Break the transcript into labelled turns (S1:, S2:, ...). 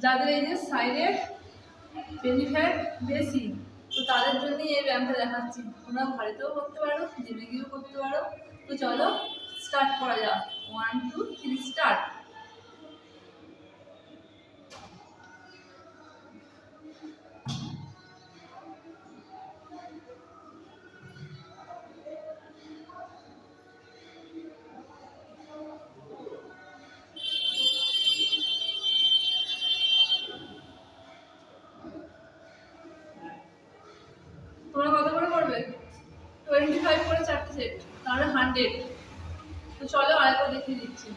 S1: যাদের এই যে সাইডের বেলি ফ্যাট বেশি, তো তাদের জন্যই এই ব্যায়ামটা দেখাচ্ছি। তোমরা বাড়িতেও করতে পারো, জিমে গিয়েও করতে পারো। তো চলো স্টার্ট করা যাক। 1 2 3 স্টার্ট। তোমরা কত করে করবে? 25 করে 4টে সেট, তাহলে 100। তো চলো আরেকবার দেখিয়ে দিচ্ছি।